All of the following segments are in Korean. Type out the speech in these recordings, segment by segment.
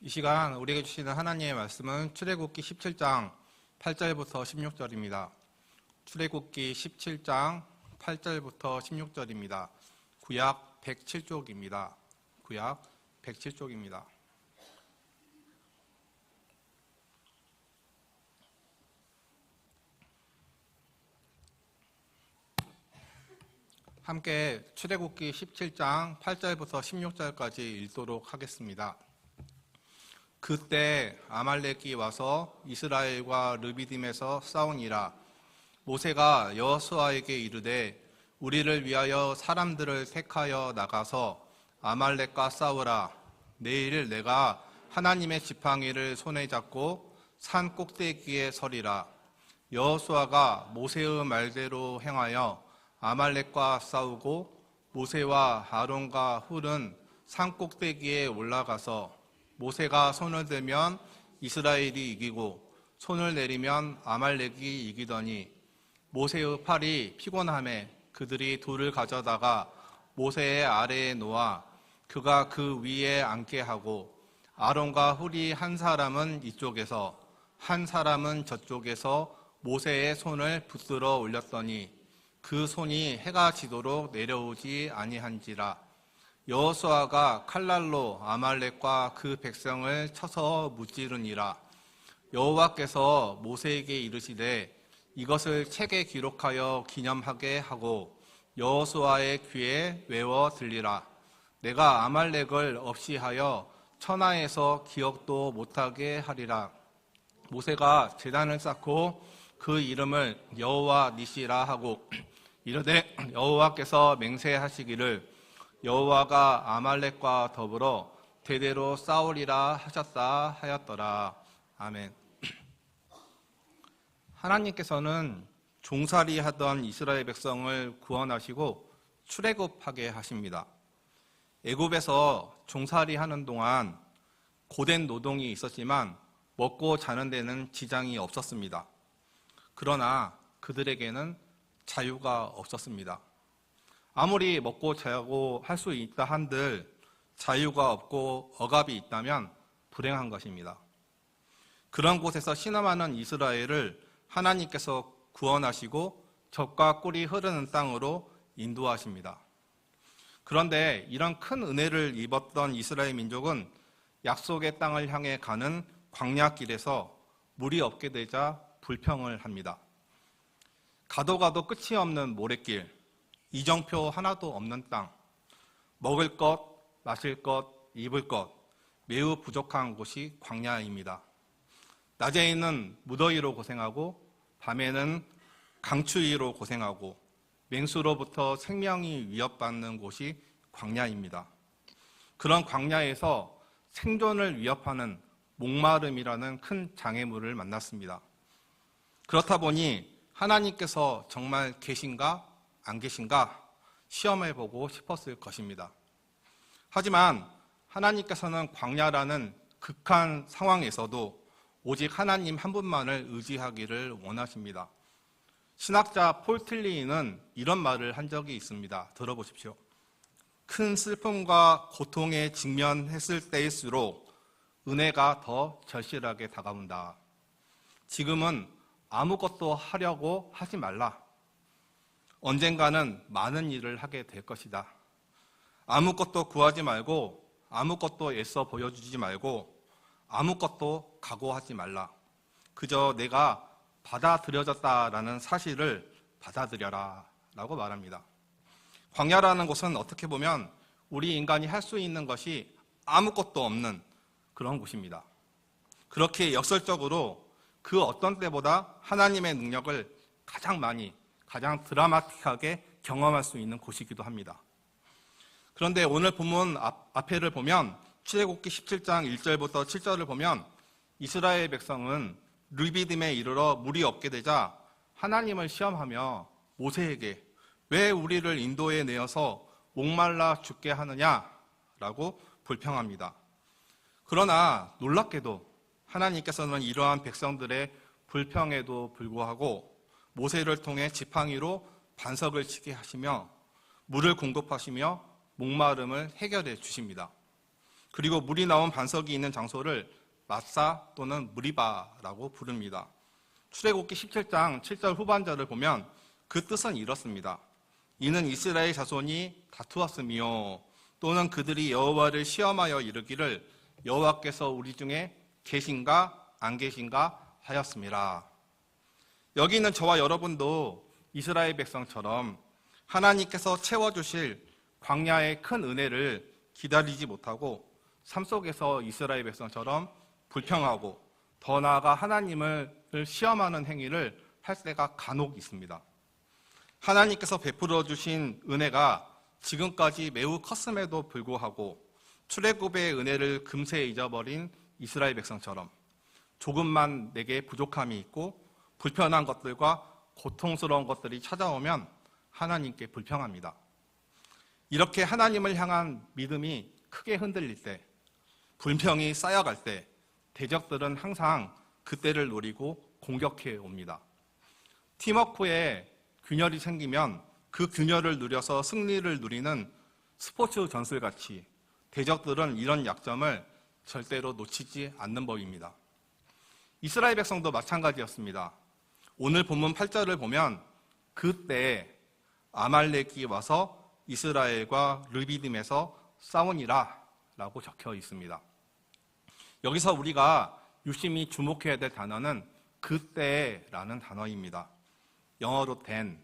이 시간 우리에게 주시는 하나님의 말씀은 출애굽기 17장 8절부터 16절입니다. 출애굽기 17장 8절부터 16절입니다. 구약 107쪽입니다. 구약 107쪽입니다. 함께 출애굽기 17장 8절부터 16절까지 읽도록 하겠습니다. 그때 아말렉이 와서 이스라엘과 르비딤에서 싸우니라. 모세가 여호수아에게 이르되 우리를 위하여 사람들을 택하여 나가서 아말렉과 싸우라. 내일 내가 하나님의 지팡이를 손에 잡고 산 꼭대기에 서리라. 여호수아가 모세의 말대로 행하여 아말렉과 싸우고 모세와 아론과 훌은 산 꼭대기에 올라가서 모세가 손을 들면 이스라엘이 이기고 손을 내리면 아말렉이 이기더니 모세의 팔이 피곤함에 그들이 돌을 가져다가 모세의 아래에 놓아 그가 그 위에 앉게 하고 아론과 훌이 한 사람은 이쪽에서 한 사람은 저쪽에서 모세의 손을 붙들어 올렸더니 그 손이 해가 지도록 내려오지 아니한지라. 여호수아가 칼날로 아말렉과 그 백성을 쳐서 무찌르니라. 여호와께서 모세에게 이르시되 이것을 책에 기록하여 기념하게 하고 여호수아의 귀에 외워 들리라. 내가 아말렉을 없이 하여 천하에서 기억도 못하게 하리라. 모세가 제단을 쌓고 그 이름을 여호와 니시라 하고 이르되 여호와께서 맹세하시기를 여호와가 아말렉과 더불어 대대로 싸우리라 하셨다 하였더라. 아멘. 하나님께서는 종살이 하던 이스라엘 백성을 구원하시고 출애굽하게 하십니다. 애굽에서 종살이 하는 동안 고된 노동이 있었지만 먹고 자는 데는 지장이 없었습니다. 그러나 그들에게는 자유가 없었습니다. 아무리 먹고 자고 할 수 있다 한들 자유가 없고 억압이 있다면 불행한 것입니다. 그런 곳에서 신음하는 이스라엘을 하나님께서 구원하시고 젖과 꿀이 흐르는 땅으로 인도하십니다. 그런데 이런 큰 은혜를 입었던 이스라엘 민족은 약속의 땅을 향해 가는 광야길에서 물이 없게 되자 불평을 합니다. 가도 가도 끝이 없는 모래길, 이정표 하나도 없는 땅, 먹을 것, 마실 것, 입을 것 매우 부족한 곳이 광야입니다. 낮에는 무더위로 고생하고 밤에는 강추위로 고생하고 맹수로부터 생명이 위협받는 곳이 광야입니다. 그런 광야에서 생존을 위협하는 목마름이라는 큰 장애물을 만났습니다. 그렇다 보니 하나님께서 정말 계신가 안 계신가 시험해보고 싶었을 것입니다. 하지만 하나님께서는 광야라는 극한 상황에서도 오직 하나님 한 분만을 의지하기를 원하십니다. 신학자 폴 틸리는 이런 말을 한 적이 있습니다. 들어보십시오. 큰 슬픔과 고통에 직면했을 때일수록 은혜가 더 절실하게 다가온다. 지금은 아무것도 하려고 하지 말라. 언젠가는 많은 일을 하게 될 것이다. 아무것도 구하지 말고 아무것도 애써 보여주지 말고 아무것도 각오하지 말라. 그저 내가 받아들여졌다라는 사실을 받아들여라 라고 말합니다. 광야라는 곳은 어떻게 보면 우리 인간이 할 수 있는 것이 아무것도 없는 그런 곳입니다. 그렇게 역설적으로 그 어떤 때보다 하나님의 능력을 가장 많이, 가장 드라마틱하게 경험할 수 있는 곳이기도 합니다. 그런데 오늘 본문 앞에를 보면 출애굽기 17장 1절부터 7절을 보면 이스라엘 백성은 르비딤에 이르러 물이 없게 되자 하나님을 시험하며 모세에게 왜 우리를 인도에 내어서 목말라 죽게 하느냐라고 불평합니다. 그러나 놀랍게도 하나님께서는 이러한 백성들의 불평에도 불구하고 모세를 통해 지팡이로 반석을 치게 하시며 물을 공급하시며 목마름을 해결해 주십니다. 그리고 물이 나온 반석이 있는 장소를 마사 또는 무리바라고 부릅니다. 출애굽기 17장 7절 후반절을 보면 그 뜻은 이렇습니다. 이는 이스라엘 자손이 다투었으며 또는 그들이 여호와를 시험하여 이르기를 여호와께서 우리 중에 계신가 안 계신가 하였습니다. 여기 있는 저와 여러분도 이스라엘 백성처럼 하나님께서 채워주실 광야의 큰 은혜를 기다리지 못하고 삶 속에서 이스라엘 백성처럼 불평하고 더 나아가 하나님을 시험하는 행위를 할 때가 간혹 있습니다. 하나님께서 베풀어 주신 은혜가 지금까지 매우 컸음에도 불구하고 출애굽의 은혜를 금세 잊어버린 이스라엘 백성처럼 조금만 내게 부족함이 있고 불편한 것들과 고통스러운 것들이 찾아오면 하나님께 불평합니다. 이렇게 하나님을 향한 믿음이 크게 흔들릴 때, 불평이 쌓여갈 때 대적들은 항상 그때를 노리고 공격해 옵니다. 팀워크에 균열이 생기면 그 균열을 누려서 승리를 누리는 스포츠 전술같이 대적들은 이런 약점을 절대로 놓치지 않는 법입니다. 이스라엘 백성도 마찬가지였습니다. 오늘 본문 8절을 보면 그때 아말렉이 와서 이스라엘과 르비딤에서 싸우니라 라고 적혀 있습니다. 여기서 우리가 유심히 주목해야 될 단어는 그때라는 단어입니다. 영어로 then.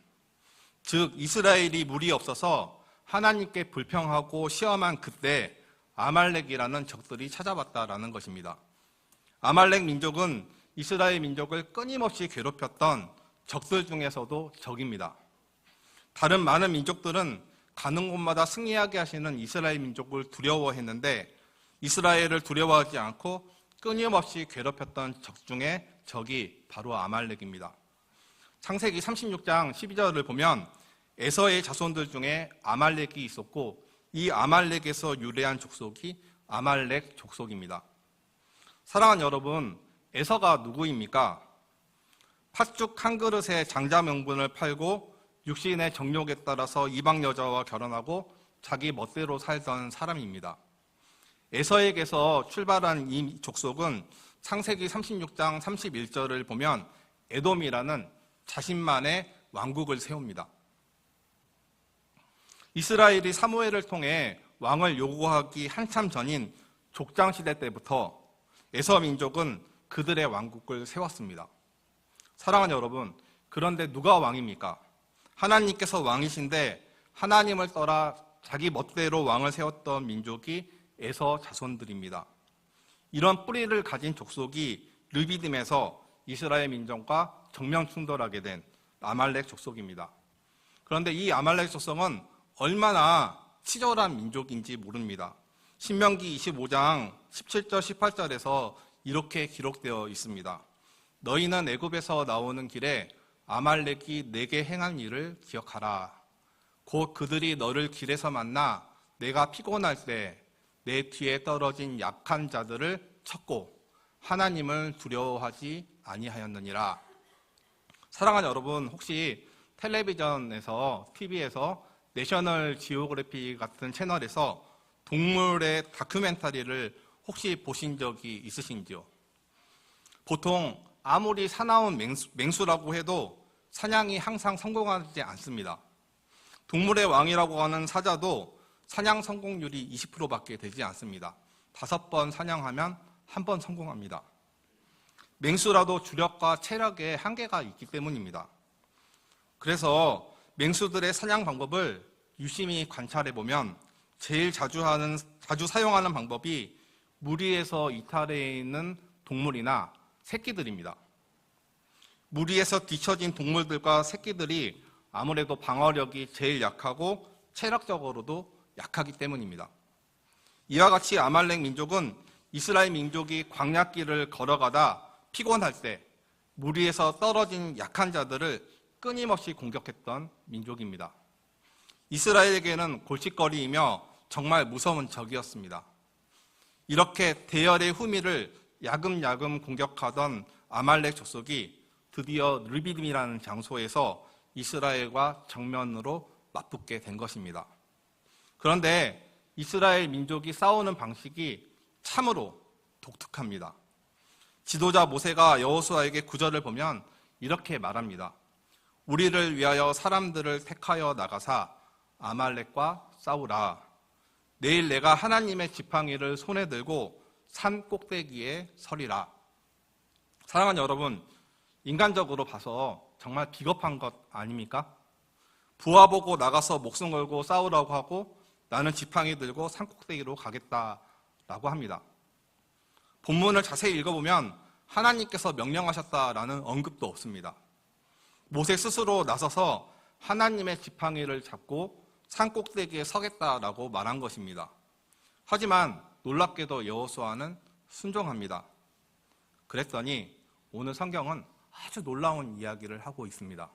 즉 이스라엘이 물이 없어서 하나님께 불평하고 시험한 그때 아말렉이라는 적들이 찾아왔다라는 것입니다. 아말렉 민족은 이스라엘 민족을 끊임없이 괴롭혔던 적들 중에서도 적입니다. 다른 많은 민족들은 가는 곳마다 승리하게 하시는 이스라엘 민족을 두려워했는데 이스라엘을 두려워하지 않고 끊임없이 괴롭혔던 적 중에 적이 바로 아말렉입니다. 창세기 36장 12절을 보면 에서의 자손들 중에 아말렉이 있었고 이 아말렉에서 유래한 족속이 아말렉 족속입니다. 사랑하는 여러분, 에서가 누구입니까? 팥죽 한 그릇에 장자 명분을 팔고 육신의 정욕에 따라서 이방 여자와 결혼하고 자기 멋대로 살던 사람입니다. 에서에게서 출발한 이 족속은 창세기 36장 31절을 보면 에돔이라는 자신만의 왕국을 세웁니다. 이스라엘이 사무엘을 통해 왕을 요구하기 한참 전인 족장시대 때부터 에서 민족은 그들의 왕국을 세웠습니다. 사랑하는 여러분, 그런데 누가 왕입니까? 하나님께서 왕이신데 하나님을 떠나 자기 멋대로 왕을 세웠던 민족이 에서 자손들입니다. 이런 뿌리를 가진 족속이 르비딤에서 이스라엘 민족과 정면 충돌하게 된 아말렉 족속입니다. 그런데 이 아말렉 족속은 얼마나 치졸한 민족인지 모릅니다. 신명기 25장 17절 18절에서 이렇게 기록되어 있습니다. 너희는 애굽에서 나오는 길에 아말렉이 내게 행한 일을 기억하라. 곧 그들이 너를 길에서 만나 내가 피곤할 때 내 뒤에 떨어진 약한 자들을 쳤고 하나님을 두려워하지 아니하였느니라. 사랑하는 여러분, 혹시 텔레비전에서 TV에서 내셔널 지오그래피 같은 채널에서 동물의 다큐멘터리를 혹시 보신 적이 있으신지요? 보통 아무리 사나운 맹수라고 해도 사냥이 항상 성공하지 않습니다. 동물의 왕이라고 하는 사자도 사냥 성공률이 20%밖에 되지 않습니다. 5번 사냥하면 1번 성공합니다. 맹수라도 주력과 체력에 한계가 있기 때문입니다. 그래서 맹수들의 사냥 방법을 유심히 관찰해 보면 제일 자주 사용하는 방법이 무리에서 이탈해 있는 동물이나 새끼들입니다. 무리에서 뒤처진 동물들과 새끼들이 아무래도 방어력이 제일 약하고 체력적으로도 약하기 때문입니다. 이와 같이 아말렉 민족은 이스라엘 민족이 광야길을 걸어가다 피곤할 때 무리에서 떨어진 약한 자들을 끊임없이 공격했던 민족입니다. 이스라엘에게는 골칫거리이며 정말 무서운 적이었습니다. 이렇게 대열의 후미를 야금야금 공격하던 아말렉 족속이 드디어 르비딤이라는 장소에서 이스라엘과 정면으로 맞붙게 된 것입니다. 그런데 이스라엘 민족이 싸우는 방식이 참으로 독특합니다. 지도자 모세가 여호수아에게 구절을 보면 이렇게 말합니다. 우리를 위하여 사람들을 택하여 나가사 아말렉과 싸우라. 내일 내가 하나님의 지팡이를 손에 들고 산 꼭대기에 서리라. 사랑하는 여러분, 인간적으로 봐서 정말 비겁한 것 아닙니까? 부하 보고 나가서 목숨 걸고 싸우라고 하고 나는 지팡이 들고 산 꼭대기로 가겠다라고 합니다. 본문을 자세히 읽어보면 하나님께서 명령하셨다라는 언급도 없습니다. 모세 스스로 나서서 하나님의 지팡이를 잡고 산 꼭대기에 서겠다라고 말한 것입니다. 하지만 놀랍게도 여호수아는 순종합니다. 그랬더니 오늘 성경은 아주 놀라운 이야기를 하고 있습니다.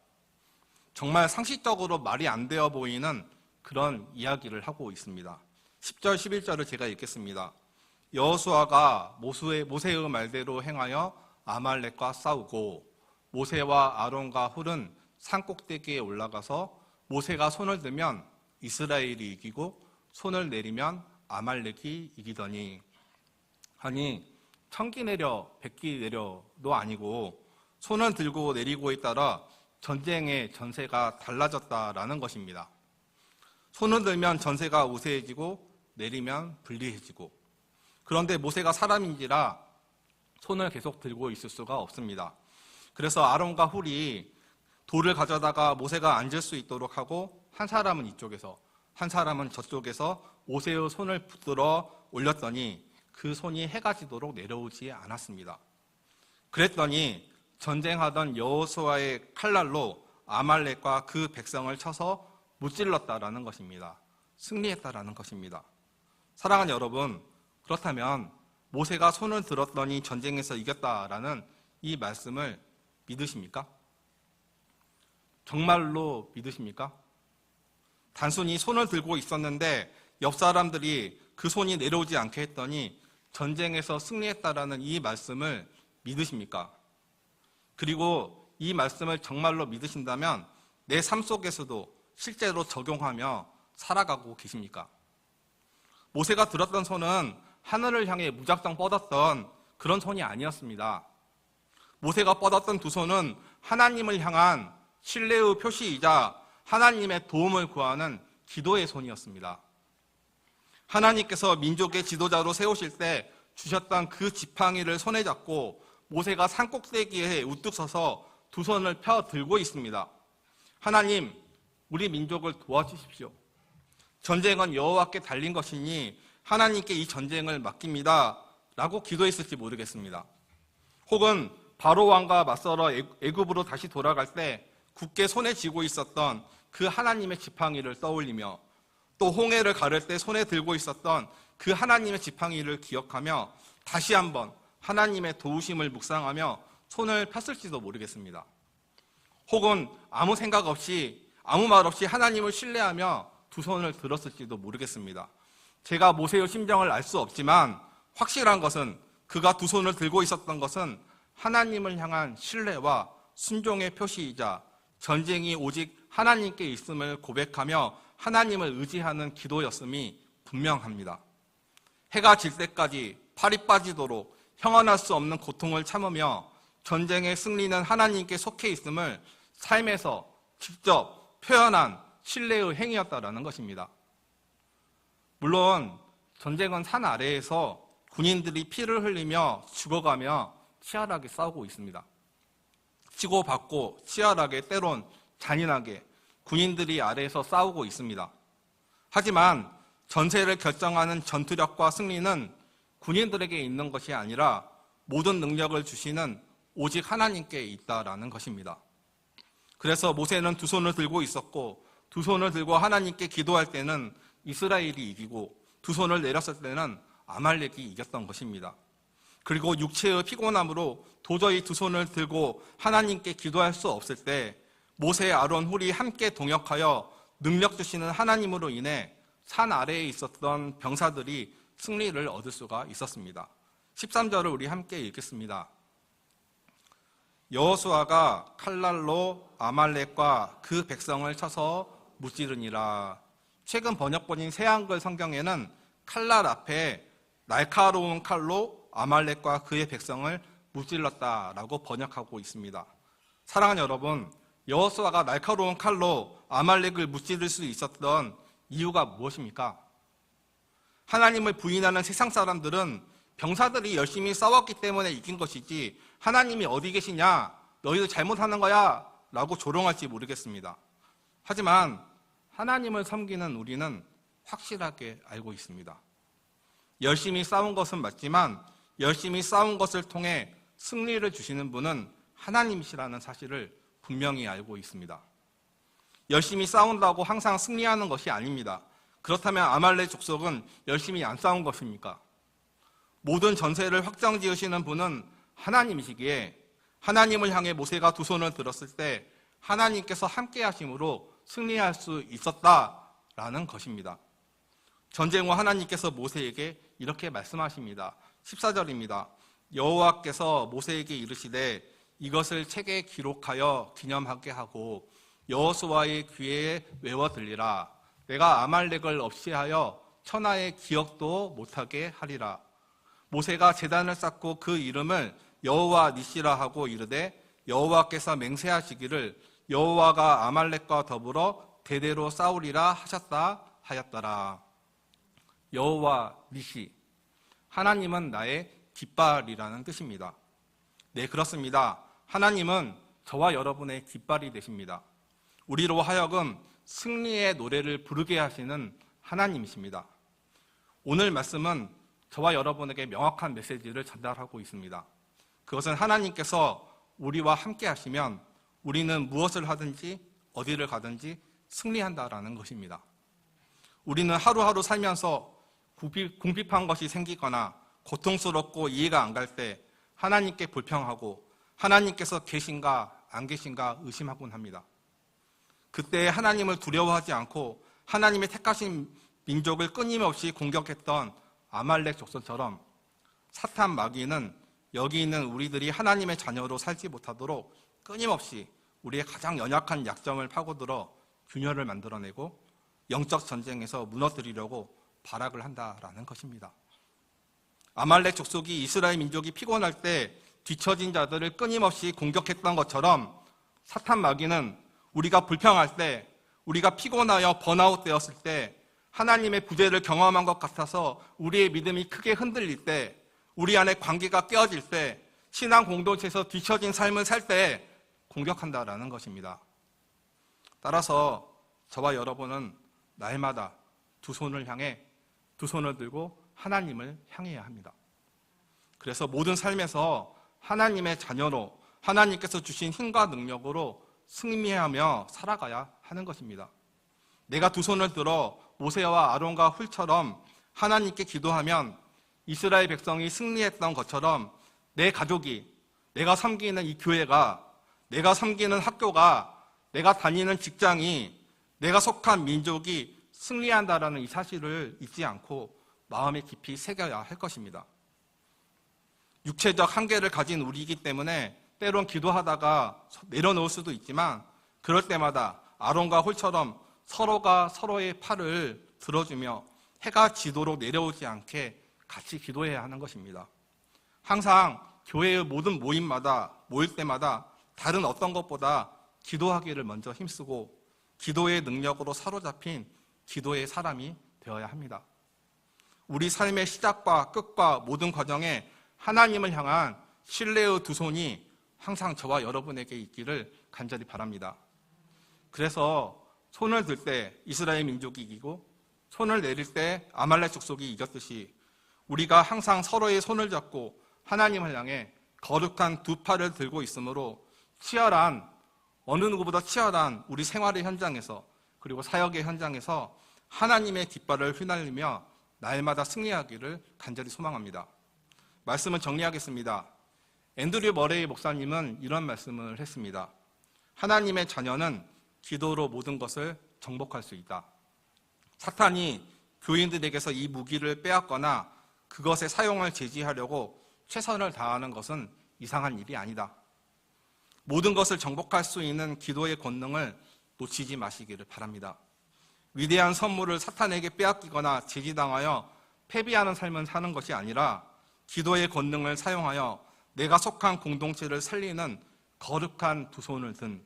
정말 상식적으로 말이 안 되어 보이는 그런 이야기를 하고 있습니다. 10절, 11절을 제가 읽겠습니다. 여호수아가 모세의 말대로 행하여 아말렉과 싸우고 모세와 아론과 훌은 산 꼭대기에 올라가서 모세가 손을 들면 이스라엘이 이기고 손을 내리면 아말렉이 이기더니, 아니 천기 내려 백기 내려도 아니고 손을 들고 내리고에 따라 전쟁의 전세가 달라졌다라는 것입니다. 손을 들면 전세가 우세해지고 내리면 불리해지고, 그런데 모세가 사람인지라 손을 계속 들고 있을 수가 없습니다. 그래서 아론과 훌이 돌을 가져다가 모세가 앉을 수 있도록 하고 한 사람은 이쪽에서 한 사람은 저쪽에서 모세의 손을 붙들어 올렸더니 그 손이 해가 지도록 내려오지 않았습니다. 그랬더니 전쟁하던 여호수아의 칼날로 아말렉과 그 백성을 쳐서 무찔렀다라는 것입니다. 승리했다라는 것입니다. 사랑하는 여러분, 그렇다면 모세가 손을 들었더니 전쟁에서 이겼다라는 이 말씀을 믿으십니까? 정말로 믿으십니까? 단순히 손을 들고 있었는데 옆 사람들이 그 손이 내려오지 않게 했더니 전쟁에서 승리했다라는 이 말씀을 믿으십니까? 그리고 이 말씀을 정말로 믿으신다면 내 삶 속에서도 실제로 적용하며 살아가고 계십니까? 모세가 들었던 손은 하늘을 향해 무작정 뻗었던 그런 손이 아니었습니다. 모세가 뻗었던 두 손은 하나님을 향한 신뢰의 표시이자 하나님의 도움을 구하는 기도의 손이었습니다. 하나님께서 민족의 지도자로 세우실 때 주셨던 그 지팡이를 손에 잡고 모세가 산 꼭대기에 우뚝 서서 두 손을 펴 들고 있습니다. 하나님, 우리 민족을 도와주십시오. 전쟁은 여호와께 달린 것이니 하나님께 이 전쟁을 맡깁니다 라고 기도했을지 모르겠습니다. 혹은 바로 왕과 맞서러 애굽으로 다시 돌아갈 때 굳게 손에 쥐고 있었던 그 하나님의 지팡이를 떠올리며, 또 홍해를 가를 때 손에 들고 있었던 그 하나님의 지팡이를 기억하며 다시 한번 하나님의 도우심을 묵상하며 손을 폈을지도 모르겠습니다. 혹은 아무 생각 없이 아무 말 없이 하나님을 신뢰하며 두 손을 들었을지도 모르겠습니다. 제가 모세의 심정을 알 수 없지만 확실한 것은 그가 두 손을 들고 있었던 것은 하나님을 향한 신뢰와 순종의 표시이자 전쟁이 오직 하나님께 있음을 고백하며 하나님을 의지하는 기도였음이 분명합니다. 해가 질 때까지 팔이 빠지도록 형언할 수 없는 고통을 참으며 전쟁의 승리는 하나님께 속해 있음을 삶에서 직접 표현한 신뢰의 행위였다라는 것입니다. 물론 전쟁은 산 아래에서 군인들이 피를 흘리며 죽어가며 치열하게 싸우고 있습니다. 치고받고 치열하게, 때론 잔인하게 군인들이 아래에서 싸우고 있습니다. 하지만 전세를 결정하는 전투력과 승리는 군인들에게 있는 것이 아니라 모든 능력을 주시는 오직 하나님께 있다라는 것입니다. 그래서 모세는 두 손을 들고 있었고, 두 손을 들고 하나님께 기도할 때는 이스라엘이 이기고 두 손을 내렸을 때는 아말렉이 이겼던 것입니다. 그리고 육체의 피곤함으로 도저히 두 손을 들고 하나님께 기도할 수 없을 때 모세, 아론, 훌이 함께 동역하여 능력 주시는 하나님으로 인해 산 아래에 있었던 병사들이 승리를 얻을 수가 있었습니다. 13절을 우리 함께 읽겠습니다. 여호수아가 칼날로 아말렉과 그 백성을 쳐서 무찌르니라. 최근 번역본인 새한글 성경에는 칼날 앞에 날카로운 칼로 아말렉과 그의 백성을 무찔렀다라고 번역하고 있습니다. 사랑하는 여러분, 여호수아가 날카로운 칼로 아말렉을 무찌를 수 있었던 이유가 무엇입니까? 하나님을 부인하는 세상 사람들은 병사들이 열심히 싸웠기 때문에 이긴 것이지 하나님이 어디 계시냐, 너희들 잘못하는 거야 라고 조롱할지 모르겠습니다. 하지만 하나님을 섬기는 우리는 확실하게 알고 있습니다. 열심히 싸운 것은 맞지만 열심히 싸운 것을 통해 승리를 주시는 분은 하나님이시라는 사실을 분명히 알고 있습니다. 열심히 싸운다고 항상 승리하는 것이 아닙니다. 그렇다면 아말렉 족속은 열심히 안 싸운 것입니까? 모든 전세를 확정지으시는 분은 하나님이시기에 하나님을 향해 모세가 두 손을 들었을 때 하나님께서 함께 하심으로 승리할 수 있었다라는 것입니다. 전쟁 후 하나님께서 모세에게 이렇게 말씀하십니다. 14절입니다. 여호와께서 모세에게 이르시되 이것을 책에 기록하여 기념하게 하고 여호수아의 귀에 외워 들리라. 내가 아말렉을 없이 하여 천하의 기억도 못하게 하리라. 모세가 제단을 쌓고 그 이름을 여호와 니시라 하고 이르되 여호와께서 맹세하시기를 여호와가 아말렉과 더불어 대대로 싸우리라 하셨다 하였더라. 여호와 니시, 하나님은 나의 깃발이라는 뜻입니다. 네, 그렇습니다. 하나님은 저와 여러분의 깃발이 되십니다. 우리로 하여금 승리의 노래를 부르게 하시는 하나님이십니다. 오늘 말씀은 저와 여러분에게 명확한 메시지를 전달하고 있습니다. 그것은 하나님께서 우리와 함께 하시면 우리는 무엇을 하든지 어디를 가든지 승리한다라는 것입니다. 우리는 하루하루 살면서 궁핍한 것이 생기거나 고통스럽고 이해가 안 갈 때 하나님께 불평하고 하나님께서 계신가 안 계신가 의심하곤 합니다. 그때 하나님을 두려워하지 않고 하나님의 택하신 민족을 끊임없이 공격했던 아말렉 족속처럼 사탄 마귀는 여기 있는 우리들이 하나님의 자녀로 살지 못하도록 끊임없이 우리의 가장 연약한 약점을 파고들어 균열을 만들어내고 영적 전쟁에서 무너뜨리려고 발악을 한다라는 것입니다. 아말렉 족속이 이스라엘 민족이 피곤할 때 뒤처진 자들을 끊임없이 공격했던 것처럼 사탄 마귀는 우리가 불평할 때, 우리가 피곤하여 번아웃 되었을 때, 하나님의 부재를 경험한 것 같아서 우리의 믿음이 크게 흔들릴 때, 우리 안에 관계가 깨어질 때, 신앙 공동체에서 뒤처진 삶을 살 때 공격한다라는 것입니다. 따라서 저와 여러분은 날마다 두 손을 들고 하나님을 향해야 합니다. 그래서 모든 삶에서 하나님의 자녀로 하나님께서 주신 힘과 능력으로 승리하며 살아가야 하는 것입니다. 내가 두 손을 들어 모세와 아론과 훌처럼 하나님께 기도하면 이스라엘 백성이 승리했던 것처럼 내 가족이, 내가 섬기는 이 교회가, 내가 섬기는 학교가, 내가 다니는 직장이, 내가 속한 민족이 승리한다라는 이 사실을 잊지 않고 마음에 깊이 새겨야 할 것입니다. 육체적 한계를 가진 우리이기 때문에 때론 기도하다가 내려놓을 수도 있지만 그럴 때마다 아론과 홀처럼 서로가 서로의 팔을 들어주며 해가 지도록 내려오지 않게 같이 기도해야 하는 것입니다. 항상 교회의 모든 모임마다 모일 때마다 다른 어떤 것보다 기도하기를 먼저 힘쓰고 기도의 능력으로 사로잡힌 기도의 사람이 되어야 합니다. 우리 삶의 시작과 끝과 모든 과정에 하나님을 향한 신뢰의 두 손이 항상 저와 여러분에게 있기를 간절히 바랍니다. 그래서 손을 들 때 이스라엘 민족이 이기고 손을 내릴 때 아말렉 족속이 이겼듯이 우리가 항상 서로의 손을 잡고 하나님을 향해 거룩한 두 팔을 들고 있으므로 어느 누구보다 치열한 우리 생활의 현장에서 그리고 사역의 현장에서 하나님의 깃발을 휘날리며 날마다 승리하기를 간절히 소망합니다. 말씀을 정리하겠습니다. 앤드류 머레이 목사님은 이런 말씀을 했습니다. 하나님의 자녀는 기도로 모든 것을 정복할 수 있다. 사탄이 교인들에게서 이 무기를 빼앗거나 그것의 사용을 제지하려고 최선을 다하는 것은 이상한 일이 아니다. 모든 것을 정복할 수 있는 기도의 권능을 놓치지 마시기를 바랍니다. 위대한 선물을 사탄에게 빼앗기거나 제지당하여 패배하는 삶을 사는 것이 아니라 기도의 권능을 사용하여 내가 속한 공동체를 살리는 거룩한 두 손을 든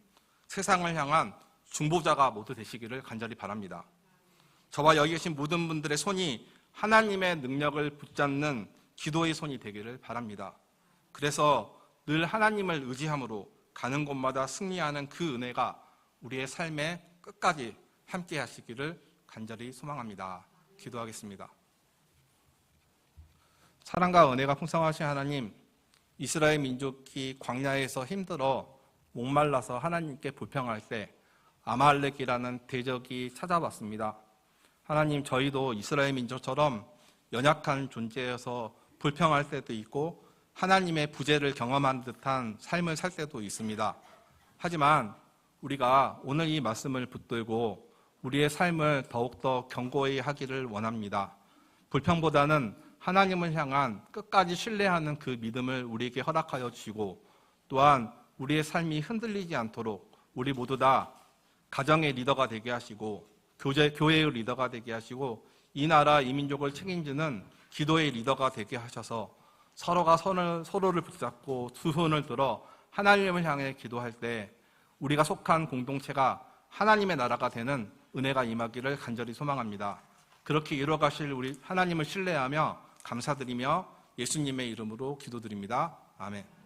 세상을 향한 중보자가 모두 되시기를 간절히 바랍니다. 저와 여기 계신 모든 분들의 손이 하나님의 능력을 붙잡는 기도의 손이 되기를 바랍니다. 그래서 늘 하나님을 의지함으로 가는 곳마다 승리하는 그 은혜가 우리의 삶의 끝까지 함께 하시기를 간절히 소망합니다. 기도하겠습니다. 사랑과 은혜가 풍성하신 하나님, 이스라엘 민족이 광야에서 힘들어 목말라서 하나님께 불평할 때 아말렉이라는 대적이 찾아왔습니다. 하나님, 저희도 이스라엘 민족처럼 연약한 존재여서 불평할 때도 있고 하나님의 부재를 경험한 듯한 삶을 살 때도 있습니다. 하지만 우리가 오늘 이 말씀을 붙들고 우리의 삶을 더욱더 견고히 하기를 원합니다. 불평보다는 하나님을 향한 끝까지 신뢰하는 그 믿음을 우리에게 허락하여 주시고, 또한 우리의 삶이 흔들리지 않도록 우리 모두 다 가정의 리더가 되게 하시고 교회의 리더가 되게 하시고 이 나라 이 민족을 책임지는 기도의 리더가 되게 하셔서 서로가 서로를 붙잡고 두 손을 들어 하나님을 향해 기도할 때 우리가 속한 공동체가 하나님의 나라가 되는 은혜가 임하기를 간절히 소망합니다. 그렇게 이루어가실 우리 하나님을 신뢰하며 감사드리며 예수님의 이름으로 기도드립니다. 아멘.